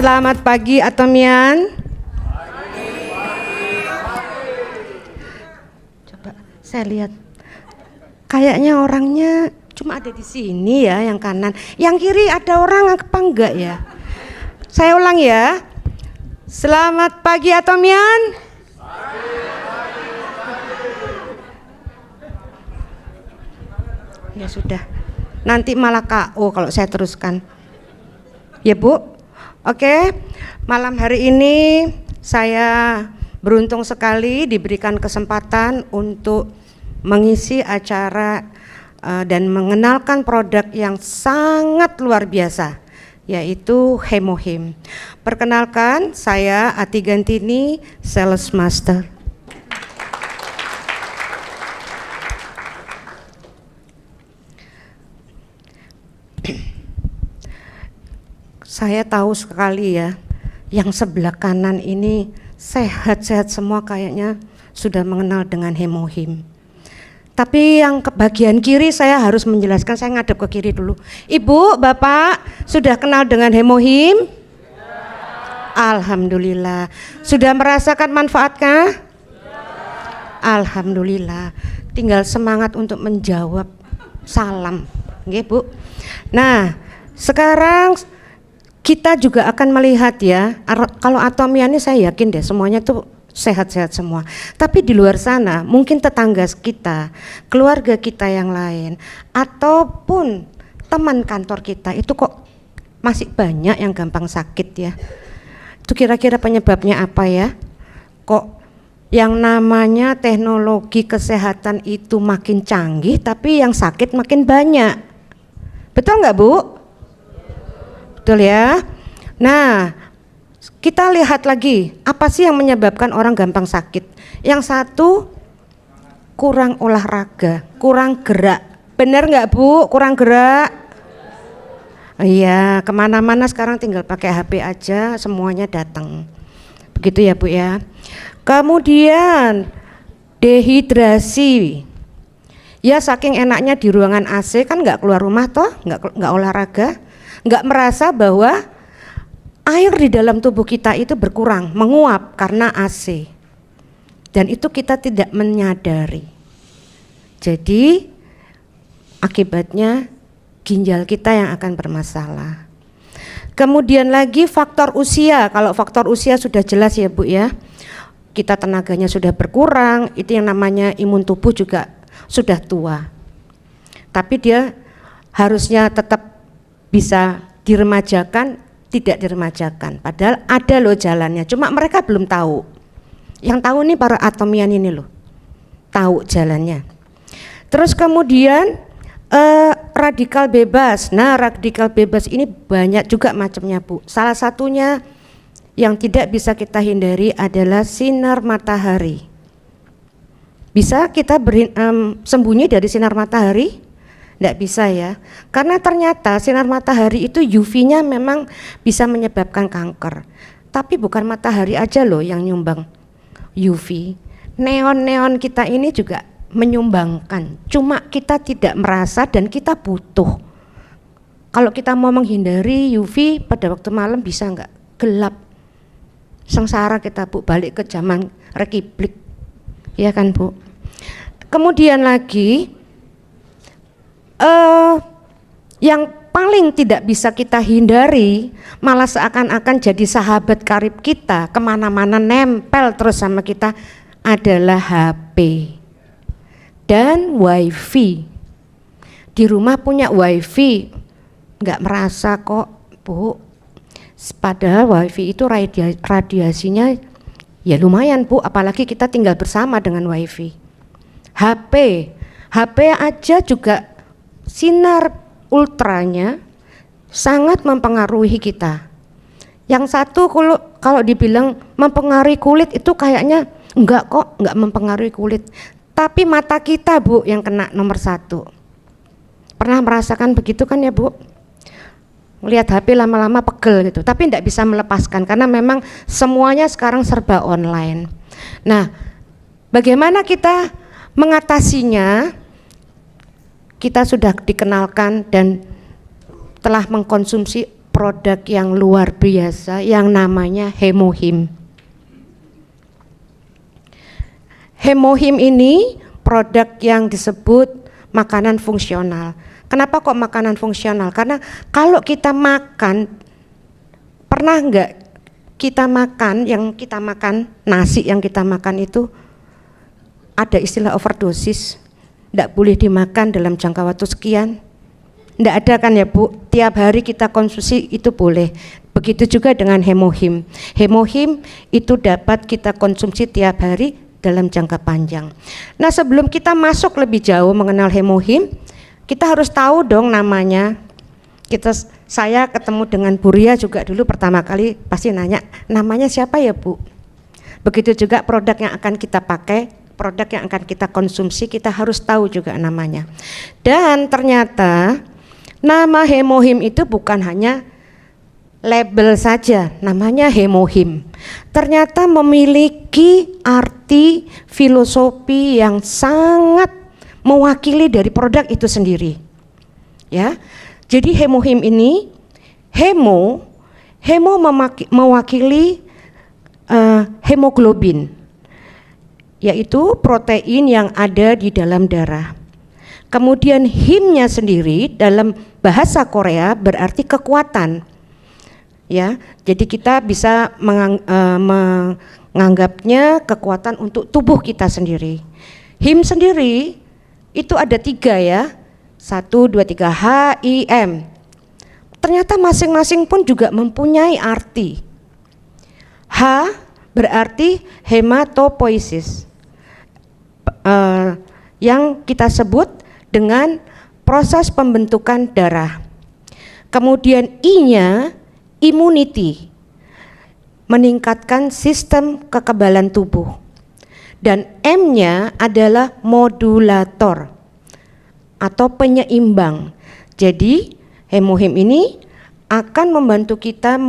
Selamat pagi Atomian. Coba saya lihat. Kayaknya orangnya cuma ada di sini ya, yang kanan. Yang kiri ada orang apa enggak ya? Saya ulang ya. Selamat pagi Atomian. Ya sudah. Nanti malah KO kalau saya teruskan. Ya Bu. Oke, malam hari ini saya beruntung sekali diberikan kesempatan untuk mengisi acara dan mengenalkan produk yang sangat luar biasa, yaitu Hemohim. Perkenalkan, saya Ati Gantini, Sales Master. Saya tahu sekali ya, yang sebelah kanan ini sehat-sehat semua kayaknya sudah mengenal dengan Hemohim. Tapi yang ke bagian kiri saya harus menjelaskan, saya ngadep ke kiri dulu. Ibu, Bapak sudah kenal dengan Hemohim? Ya. Alhamdulillah. Sudah merasakan manfaatkah? Ya. Alhamdulillah. Tinggal semangat untuk menjawab salam. Nggih, Bu. Nah, sekarang kita juga akan melihat ya, kalau Atomia ini saya yakin deh semuanya tuh sehat-sehat semua. Tapi di luar sana mungkin tetangga kita, keluarga kita yang lain, ataupun teman kantor kita itu kok masih banyak yang gampang sakit ya. Itu kira-kira penyebabnya apa ya? Kok yang namanya teknologi kesehatan itu makin canggih tapi yang sakit makin banyak. Betul nggak Bu? Betul ya. Nah, kita lihat lagi, apa sih yang menyebabkan orang gampang sakit? Yang satu, kurang olahraga, kurang gerak. Benar nggak Bu, kurang gerak? Iya, kemana-mana sekarang tinggal pakai HP aja, semuanya datang. Begitu ya Bu ya. Kemudian, dehidrasi. Ya saking enaknya di ruangan AC kan nggak keluar rumah toh, nggak olahraga. Nggak merasa bahwa air di dalam tubuh kita itu berkurang, menguap karena AC. Dan itu kita tidak menyadari. Jadi akibatnya ginjal kita yang akan bermasalah. Kemudian lagi faktor usia, kalau faktor usia sudah jelas ya Bu ya. Kita tenaganya sudah berkurang, itu yang namanya imun tubuh juga sudah tua. Tapi dia harusnya tetap bisa diremajakan, tidak diremajakan. Padahal ada loh jalannya, cuma mereka belum tahu. Yang tahu nih para Atomian ini loh, tahu jalannya. Terus kemudian radikal bebas. Nah, radikal bebas ini banyak juga macamnya Bu. Salah satunya yang tidak bisa kita hindari adalah sinar matahari. Bisa kita sembunyi dari sinar matahari? Tidak bisa ya, karena ternyata sinar matahari itu UV-nya memang bisa menyebabkan kanker. Tapi bukan matahari aja loh yang nyumbang UV. Neon-neon kita ini juga menyumbangkan, cuma kita tidak merasa dan kita butuh. Kalau kita mau menghindari UV pada waktu malam bisa enggak? Gelap. Sengsara kita Bu, balik ke zaman Republik. Ya kan Bu? Kemudian lagi yang paling tidak bisa kita hindari, malah seakan-akan jadi sahabat karib kita, kemana-mana nempel terus sama kita, adalah HP dan WiFi. Di rumah punya WiFi, nggak merasa kok Bu, padahal WiFi itu radiasinya ya lumayan Bu, apalagi kita tinggal bersama dengan WiFi. HP aja juga sinar ultranya sangat mempengaruhi kita. Yang satu kalau dibilang mempengaruhi kulit itu kayaknya enggak kok, enggak mempengaruhi kulit. Tapi mata kita Bu yang kena nomor satu. Pernah merasakan begitu kan ya Bu? Melihat HP lama-lama pegel gitu, tapi enggak bisa melepaskan karena memang semuanya sekarang serba online. Nah, bagaimana kita mengatasinya? Kita sudah dikenalkan dan telah mengkonsumsi produk yang luar biasa yang namanya Hemohim. Hemohim ini produk yang disebut makanan fungsional. Kenapa kok makanan fungsional? Karena kalau kita makan, pernah nggak kita makan, nasi yang kita makan itu ada istilah overdosis, nggak boleh dimakan dalam jangka waktu sekian. Nggak ada kan ya Bu, tiap hari kita konsumsi itu boleh. Begitu juga dengan Hemohim. Hemohim itu dapat kita konsumsi tiap hari dalam jangka panjang. Nah, sebelum kita masuk lebih jauh mengenal Hemohim, kita harus tahu dong namanya. Saya ketemu dengan Bu Ria juga dulu pertama kali pasti nanya, namanya siapa ya Bu? Begitu juga produk yang akan kita pakai, produk yang akan kita konsumsi, kita harus tahu juga namanya. Dan ternyata nama Hemohim itu bukan hanya label saja, namanya Hemohim. Ternyata memiliki arti filosofi yang sangat mewakili dari produk itu sendiri. Ya. Jadi Hemohim ini, hemo mewakili hemoglobin, yaitu protein yang ada di dalam darah. Kemudian himnya sendiri dalam bahasa Korea berarti kekuatan. Ya, jadi kita bisa menganggapnya kekuatan untuk tubuh kita sendiri. Him sendiri itu ada 3 ya, 1, 2, 3, H-I-M. Ternyata masing-masing pun juga mempunyai arti. H berarti hematopoiesis, yang kita sebut dengan proses pembentukan darah. Kemudian I-nya immunity, meningkatkan sistem kekebalan tubuh. Dan M-nya adalah modulator atau penyeimbang. Jadi Hemohim ini akan membantu kita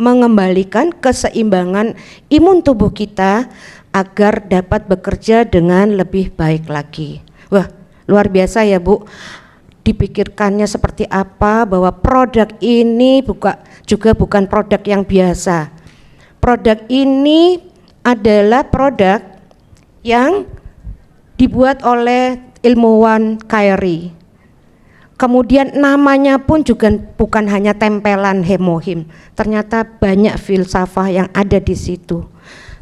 mengembalikan keseimbangan imun tubuh kita agar dapat bekerja dengan lebih baik lagi. Wah, luar biasa ya Bu. Dipikirkannya seperti apa bahwa produk ini juga bukan produk yang biasa. Produk ini adalah produk yang dibuat oleh ilmuwan KRI. Kemudian namanya pun juga bukan hanya tempelan Hemohim, ternyata banyak filsafah yang ada di situ.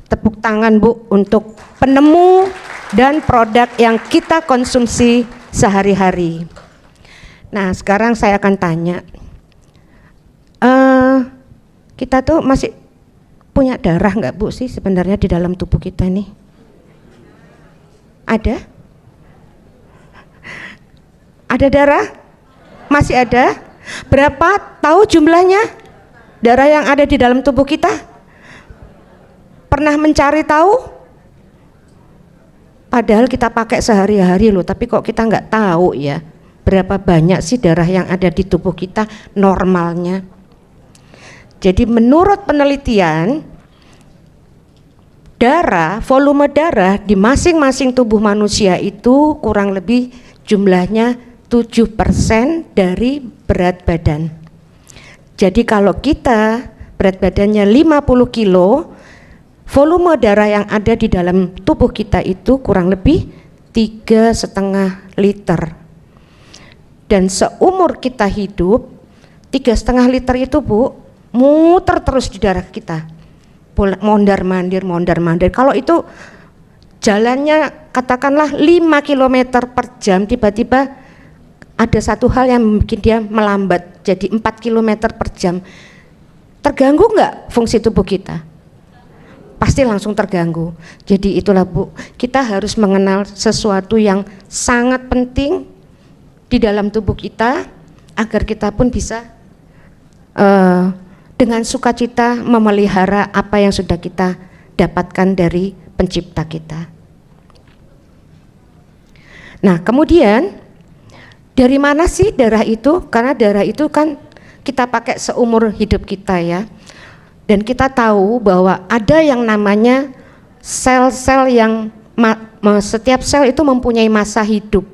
Tepuk tangan Bu untuk penemu dan produk yang kita konsumsi sehari-hari. Nah, sekarang saya akan tanya, kita tuh masih punya darah nggak Bu sih sebenarnya di dalam tubuh kita nih? Ada? Ada darah? Masih ada? Berapa tahu jumlahnya darah yang ada di dalam tubuh kita? Pernah mencari tahu? Padahal kita pakai sehari-hari loh, tapi kok kita nggak tahu ya berapa banyak sih darah yang ada di tubuh kita normalnya. Jadi menurut penelitian, volume darah di masing-masing tubuh manusia itu kurang lebih jumlahnya 7% dari berat badan. Jadi kalau kita berat badannya 50 kilo, volume darah yang ada di dalam tubuh kita itu kurang lebih 3,5 liter. Dan seumur kita hidup 3,5 liter itu Bu muter terus di darah kita, mondar-mandir. Kalau itu jalannya katakanlah 5 km per jam, tiba-tiba ada satu hal yang bikin dia melambat jadi 4 km per jam, terganggu nggak fungsi tubuh kita? Pasti langsung terganggu. Jadi itulah Bu, kita harus mengenal sesuatu yang sangat penting di dalam tubuh kita agar kita pun bisa dengan sukacita memelihara apa yang sudah kita dapatkan dari pencipta kita. Nah, kemudian dari mana sih darah itu? Karena darah itu kan kita pakai seumur hidup kita ya. Dan kita tahu bahwa ada yang namanya sel-sel yang setiap sel itu mempunyai masa hidup.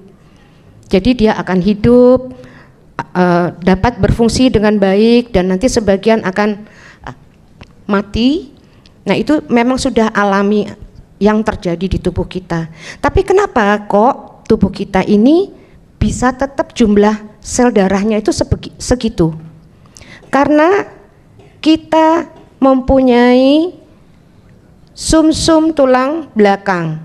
Jadi dia akan hidup dapat berfungsi dengan baik dan nanti sebagian akan mati. Nah, itu memang sudah alami yang terjadi di tubuh kita. Tapi kenapa kok tubuh kita ini bisa tetap jumlah sel darahnya itu segitu? Karena kita mempunyai sumsum tulang belakang,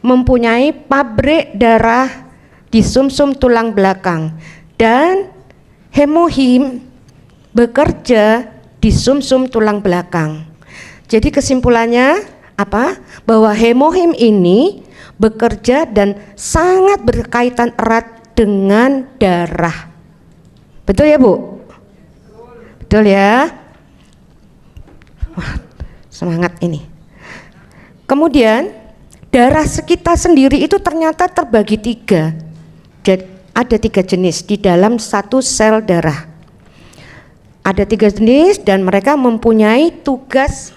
mempunyai pabrik darah di sumsum tulang belakang, dan hemohim bekerja di sumsum tulang belakang. Jadi kesimpulannya apa? Bahwa hemohim ini bekerja dan sangat berkaitan erat dengan darah. Betul ya, Bu? Betul ya? Wah, semangat ini. Kemudian darah kita sendiri itu ternyata terbagi 3. Ada 3 jenis di dalam satu sel darah. Ada 3 jenis dan mereka mempunyai tugas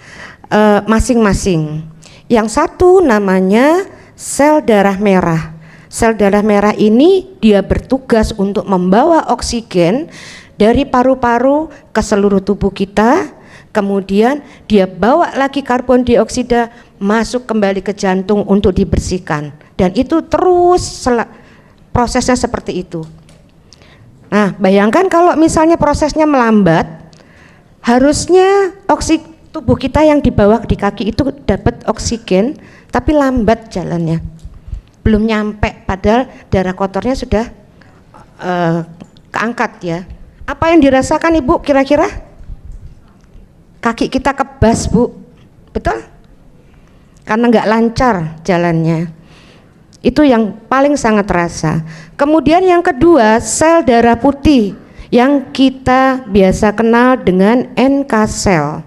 masing-masing. Yang satu namanya sel darah merah. Sel darah merah ini dia bertugas untuk membawa oksigen dari paru-paru ke seluruh tubuh kita. Kemudian dia bawa lagi karbon dioksida masuk kembali ke jantung untuk dibersihkan. Dan itu terus prosesnya seperti itu. Nah, bayangkan kalau misalnya prosesnya melambat, harusnya tubuh kita yang di bawah di kaki itu dapat oksigen, tapi lambat jalannya, belum nyampe, padahal darah kotornya sudah keangkat ya. Apa yang dirasakan Ibu kira-kira? Kaki kita kebas, Bu, betul? Karena nggak lancar jalannya. Itu yang paling sangat terasa. Kemudian yang kedua, sel darah putih yang kita biasa kenal dengan NK sel.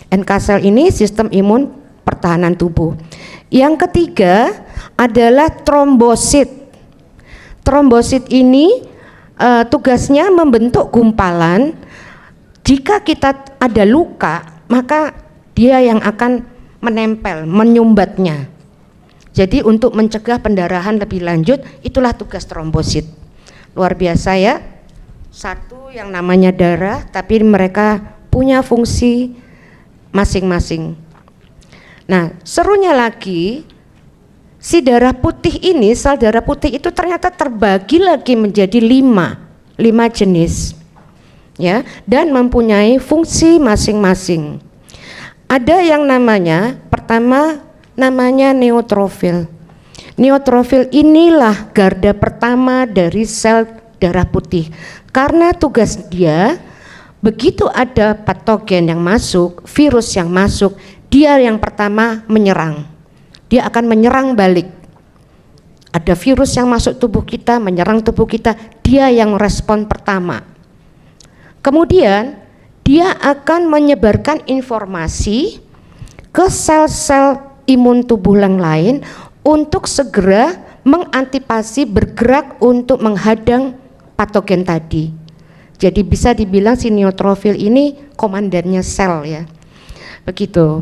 NK sel ini sistem imun pertahanan tubuh. Yang ketiga adalah trombosit. Trombosit ini tugasnya membentuk gumpalan. Jika kita ada luka, maka dia yang akan menempel, menyumbatnya. Jadi untuk mencegah pendarahan lebih lanjut, itulah tugas trombosit. Luar biasa ya. Satu yang namanya darah, tapi mereka punya fungsi masing-masing. Nah, serunya lagi, si darah putih ini, sel darah putih itu ternyata terbagi lagi menjadi 5 jenis, ya, dan mempunyai fungsi masing-masing. Ada yang namanya, pertama namanya neutrofil. Neutrofil inilah garda pertama dari sel darah putih, karena tugas dia begitu ada patogen yang masuk, virus yang masuk, dia yang pertama menyerang. Dia akan menyerang balik. Ada virus yang masuk tubuh kita, menyerang tubuh kita, dia yang respon pertama. Kemudian dia akan menyebarkan informasi ke sel-sel imun tubuh yang lain untuk segera mengantisipasi, bergerak untuk menghadang patogen tadi. Jadi bisa dibilang si neutrofil ini komandannya sel ya, begitu.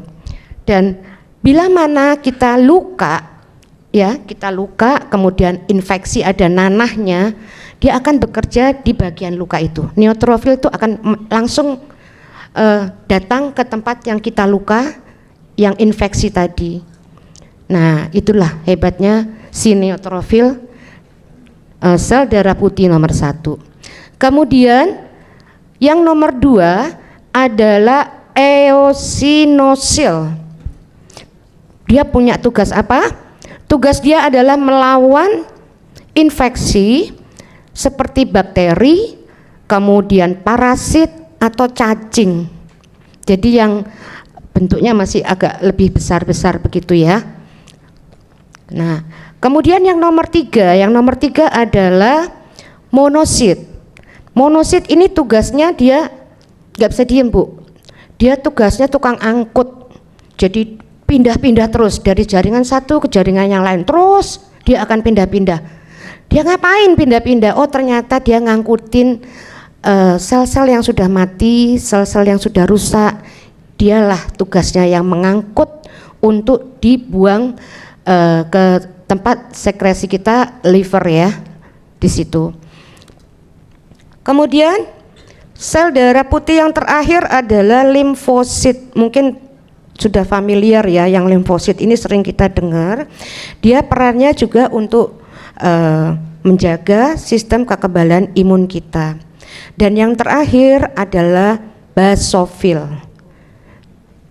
Dan bila mana kita luka, ya kita luka, kemudian infeksi ada nanahnya, dia akan bekerja di bagian luka itu. Neutrofil itu akan langsung datang ke tempat yang kita luka, yang infeksi tadi. Nah, itulah hebatnya si neutrofil, sel darah putih nomor 1. Kemudian yang nomor 2 adalah eosinosil. Dia punya tugas apa? Tugas dia adalah melawan infeksi seperti bakteri, kemudian parasit atau cacing. Jadi yang bentuknya masih agak lebih besar-besar begitu ya. Nah, kemudian yang nomor 3 adalah monosit. Monosit ini tugasnya dia nggak bisa diem, Bu. Dia tugasnya tukang angkut. Jadi pindah-pindah terus dari jaringan satu ke jaringan yang lain. Terus dia akan pindah-pindah. Dia ngapain pindah-pindah? Oh, ternyata dia ngangkutin sel-sel yang sudah mati, sel-sel yang sudah rusak. Dialah tugasnya yang mengangkut untuk dibuang ke tempat sekresi kita, liver ya, di situ. Kemudian sel darah putih yang terakhir adalah limfosit. Mungkin sudah familiar ya, yang limfosit ini sering kita dengar. Dia perannya juga untuk menjaga sistem kekebalan imun kita. Dan yang terakhir adalah basofil.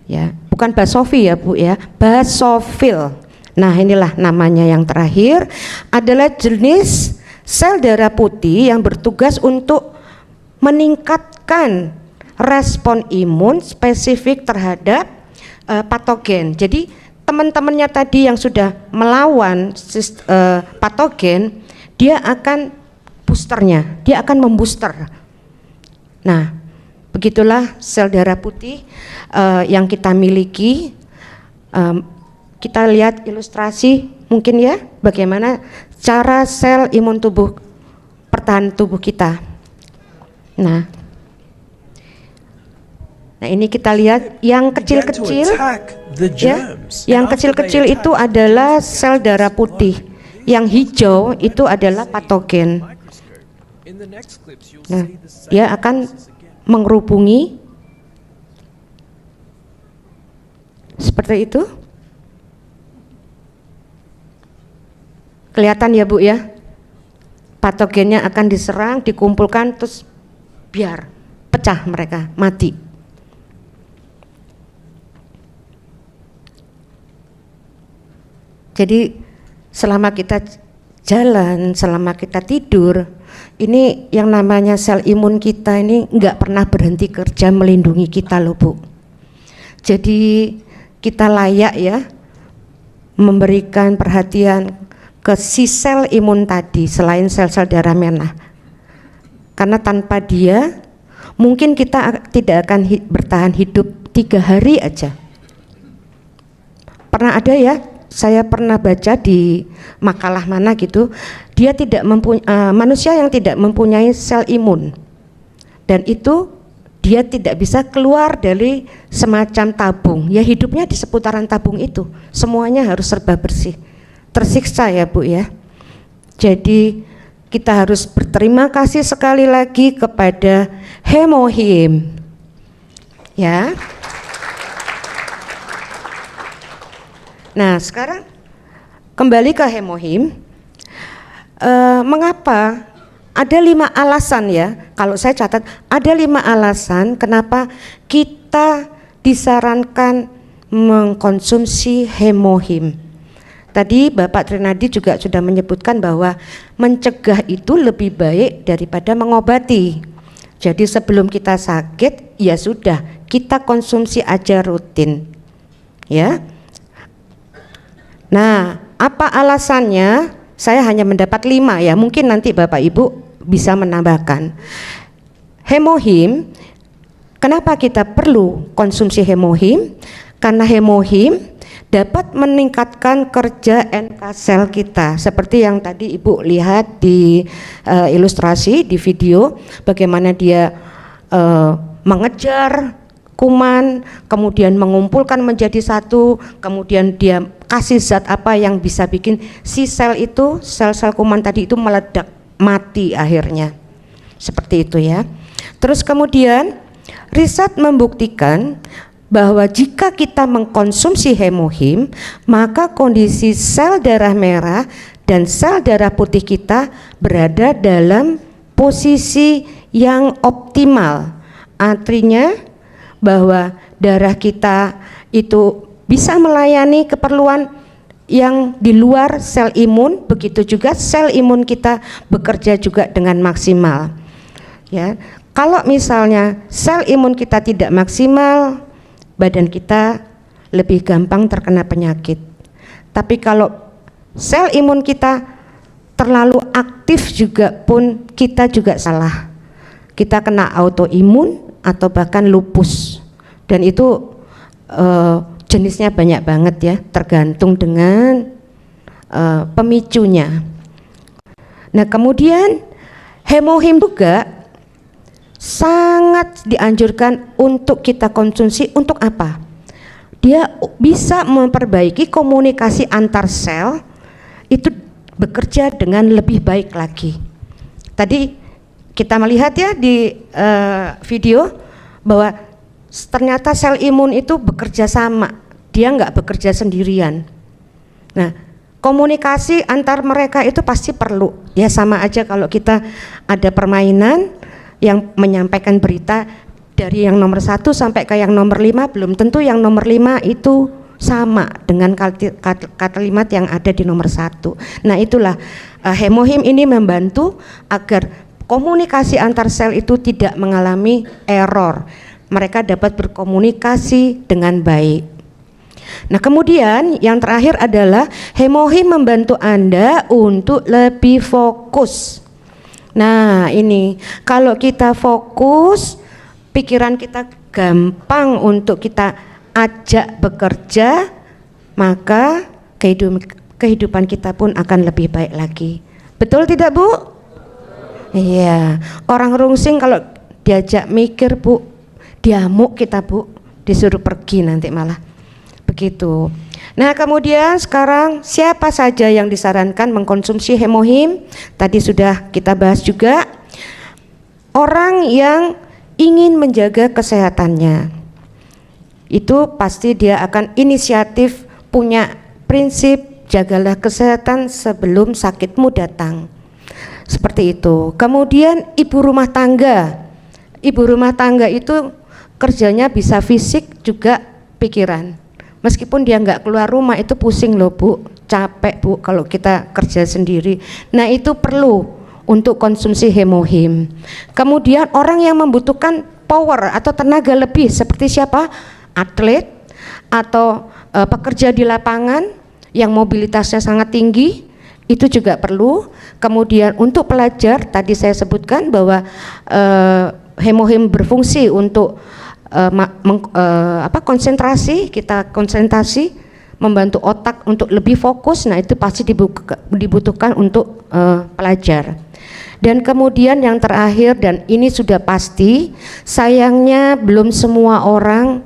Ya, bukan basofi ya Bu ya, basofil. Nah, inilah namanya yang terakhir, adalah jenis sel darah putih yang bertugas untuk meningkatkan respon imun spesifik terhadap patogen. Jadi teman-temannya tadi yang sudah melawan patogen, dia akan boosternya, dia akan membooster. Nah, begitulah sel darah putih yang kita miliki. Kita lihat ilustrasi mungkin ya, bagaimana cara sel imun tubuh pertahanan tubuh kita. Nah, ini kita lihat yang kecil-kecil, ya, yang kecil-kecil itu adalah sel darah putih, yang hijau itu adalah patogen. Nah, dia akan mengerubungi seperti itu. Kelihatan ya Bu ya, patogennya akan diserang, dikumpulkan, terus biar pecah mereka, mati. Jadi selama kita jalan, selama kita tidur, ini yang namanya sel imun kita ini nggak pernah berhenti kerja melindungi kita loh Bu. Jadi kita layak ya memberikan perhatian ke si sel imun tadi selain sel-sel darah merah. Karena tanpa dia mungkin kita tidak akan bertahan hidup 3 hari aja. Pernah ada ya, saya pernah baca di makalah mana gitu, dia tidak manusia yang tidak mempunyai sel imun, dan itu dia tidak bisa keluar dari semacam tabung, ya hidupnya di seputaran tabung itu, semuanya harus serba bersih, tersiksa ya Bu ya. Jadi kita harus berterima kasih sekali lagi kepada Hemohim ya. Nah, sekarang kembali ke Hemohim. Mengapa? Ada 5 alasan ya. Kalau saya catat ada 5 alasan kenapa kita disarankan mengkonsumsi Hemohim. Tadi Bapak Trinadi juga sudah menyebutkan bahwa mencegah itu lebih baik daripada mengobati. Jadi sebelum kita sakit, ya sudah, kita konsumsi aja rutin. Ya. Nah, apa alasannya? Saya hanya mendapat 5 ya, mungkin nanti Bapak Ibu bisa menambahkan. Hemohim, kenapa kita perlu konsumsi Hemohim? Karena Hemohim dapat meningkatkan kerja NK sel kita, seperti yang tadi Ibu lihat di ilustrasi di video, bagaimana dia mengejar kuman, kemudian mengumpulkan menjadi satu, kemudian dia kasih zat apa yang bisa bikin si sel itu, sel-sel kuman tadi itu meledak, mati akhirnya. Seperti itu ya. Terus kemudian riset membuktikan bahwa jika kita mengkonsumsi Hemohim, maka kondisi sel darah merah dan sel darah putih kita berada dalam posisi yang optimal. Artinya bahwa darah kita itu bisa melayani keperluan yang di luar sel imun, begitu juga sel imun kita bekerja juga dengan maksimal. Ya, kalau misalnya sel imun kita tidak maksimal, badan kita lebih gampang terkena penyakit. Tapi kalau sel imun kita terlalu aktif juga pun kita juga salah. Kita kena autoimun atau bahkan lupus, dan itu jenisnya banyak banget ya, tergantung dengan pemicunya. Nah, kemudian Hemohim juga sangat dianjurkan untuk kita konsumsi. Untuk apa? Dia bisa memperbaiki komunikasi antar sel, itu bekerja dengan lebih baik lagi. Tadi kita melihat ya di video bahwa ternyata sel imun itu bekerja sama, dia nggak bekerja sendirian. Nah, komunikasi antar mereka itu pasti perlu. Ya sama aja kalau kita ada permainan yang menyampaikan berita dari yang nomor 1 sampai ke yang nomor 5, belum tentu yang nomor 5 itu sama dengan kalimat yang ada di nomor 1. Nah itulah hemohim ini membantu agar komunikasi antar sel itu tidak mengalami error. Mereka dapat berkomunikasi dengan baik. Nah kemudian yang terakhir adalah hemohim membantu Anda untuk lebih fokus. Nah ini kalau kita fokus, pikiran kita gampang untuk kita ajak bekerja, maka kehidupan kita pun akan lebih baik lagi. Betul tidak Bu? Iya, orang rungsing kalau diajak mikir Bu, diamuk kita Bu, disuruh pergi nanti malah. Begitu. Nah kemudian sekarang siapa saja yang disarankan mengkonsumsi hemohim? Tadi sudah kita bahas juga. Orang yang ingin menjaga kesehatannya, itu pasti dia akan inisiatif, punya prinsip jagalah kesehatan sebelum sakitmu datang. Seperti itu. Kemudian ibu rumah tangga. Ibu rumah tangga itu kerjanya bisa fisik juga pikiran. Meskipun dia nggak keluar rumah itu pusing loh Bu, capek Bu kalau kita kerja sendiri. Nah itu perlu untuk konsumsi hemohim. Kemudian orang yang membutuhkan power atau tenaga lebih seperti siapa? Atlet atau pekerja di lapangan yang mobilitasnya sangat tinggi, itu juga perlu. Kemudian untuk pelajar tadi saya sebutkan bahwa hemohim berfungsi untuk konsentrasi, kita konsentrasi, membantu otak untuk lebih fokus. Nah itu pasti dibutuhkan untuk pelajar. Dan kemudian yang terakhir, dan ini sudah pasti, sayangnya belum semua orang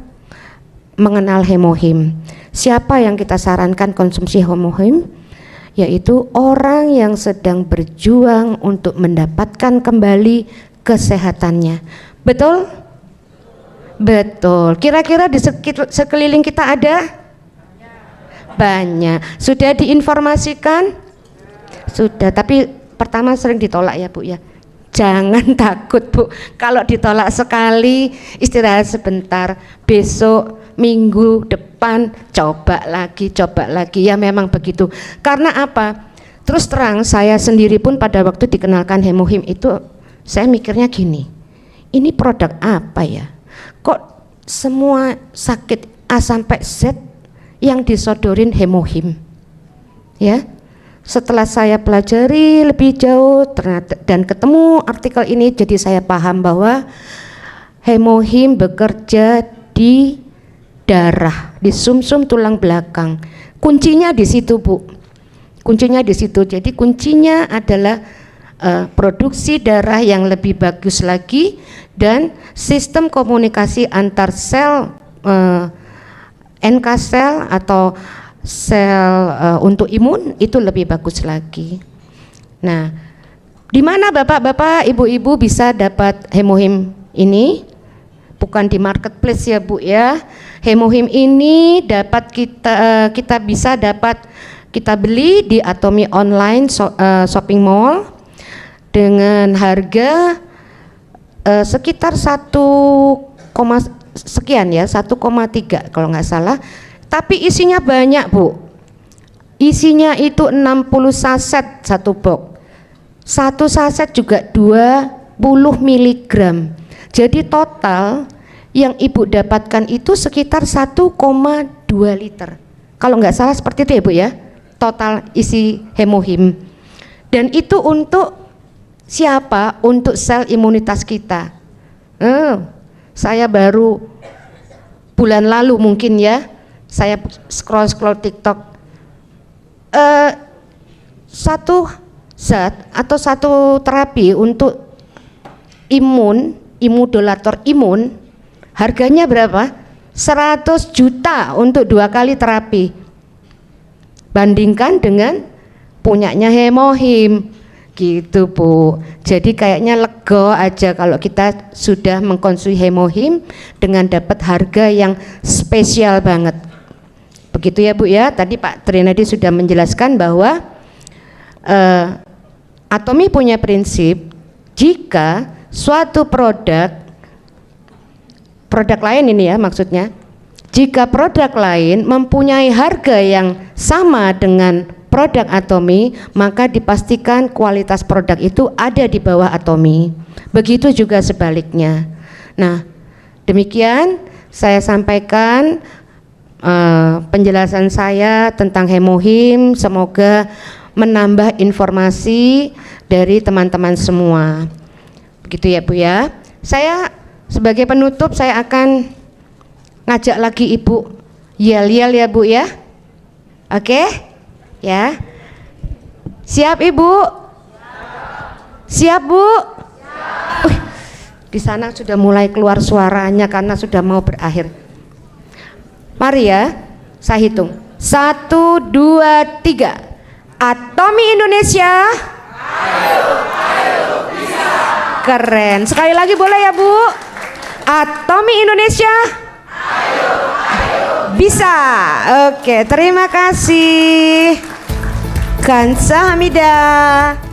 mengenal hemohim. Siapa yang kita sarankan konsumsi hemohim? Yaitu orang yang sedang berjuang untuk mendapatkan kembali kesehatannya. Betul? Betul. Kira-kira di sekeliling kita ada? Banyak. Sudah diinformasikan? Sudah, tapi pertama sering ditolak ya Bu ya. Jangan takut Bu, kalau ditolak sekali istirahat sebentar, besok minggu depan coba lagi ya, memang begitu. Karena apa? Terus terang saya sendiri pun pada waktu dikenalkan hemohim itu saya mikirnya gini, ini produk apa ya? Kok semua sakit A sampai Z yang disodorin hemohim? Ya. Setelah saya pelajari lebih jauh dan ketemu artikel ini, jadi saya paham bahwa hemohim bekerja di darah, di sumsum tulang belakang. Kuncinya di situ Bu, kuncinya di situ. Jadi kuncinya adalah produksi darah yang lebih bagus lagi dan sistem komunikasi antar sel, NK sel atau sel untuk imun itu lebih bagus lagi. Nah, di mana Bapak-bapak, Ibu-ibu bisa dapat hemohim ini? Bukan di marketplace ya Bu ya. Hemohim ini dapat kita bisa dapat kita beli di Atomy Online shopping mall dengan harga sekitar 1, sekian ya, 1,3 kalau nggak salah. Tapi isinya banyak Bu, isinya itu 60 saset satu box, satu saset juga 20 mg. Jadi total yang Ibu dapatkan itu sekitar 1,2 liter. Kalau nggak salah seperti itu ya Bu ya, total isi hemohim. Dan itu untuk siapa? Untuk sel imunitas kita. Saya baru bulan lalu mungkin ya, saya scroll TikTok, satu zat atau satu terapi untuk imunodulator imun, harganya berapa? 100 juta untuk 2 kali terapi. Bandingkan dengan punyanya hemohim, Gitu Bu. Jadi kayaknya lega aja kalau kita sudah mengkonsumsi Hemohim dengan dapat harga yang spesial banget. Begitu ya Bu ya. Tadi Pak Trinadi sudah menjelaskan bahwa Atomi punya prinsip, jika suatu produk lain ini ya maksudnya, jika produk lain mempunyai harga yang sama dengan produk Atomi, maka dipastikan kualitas produk itu ada di bawah Atomi. Begitu juga sebaliknya. Nah, demikian saya sampaikan penjelasan saya tentang Hemohim. Semoga menambah informasi dari teman-teman semua. Begitu ya Bu ya. Saya sebagai penutup saya akan ngajak lagi Ibu yel-yel ya Bu ya. Oke? Ya, siap Ibu? Siap Bu? Di sana sudah mulai keluar suaranya karena sudah mau berakhir. Mari ya, saya hitung. 1, 2, 3. Atomi Indonesia. Ayo, bisa. Keren. Sekali lagi boleh ya Bu? Atomi Indonesia. Ayo, bisa. Oke, terima kasih. Kansa Hamidah.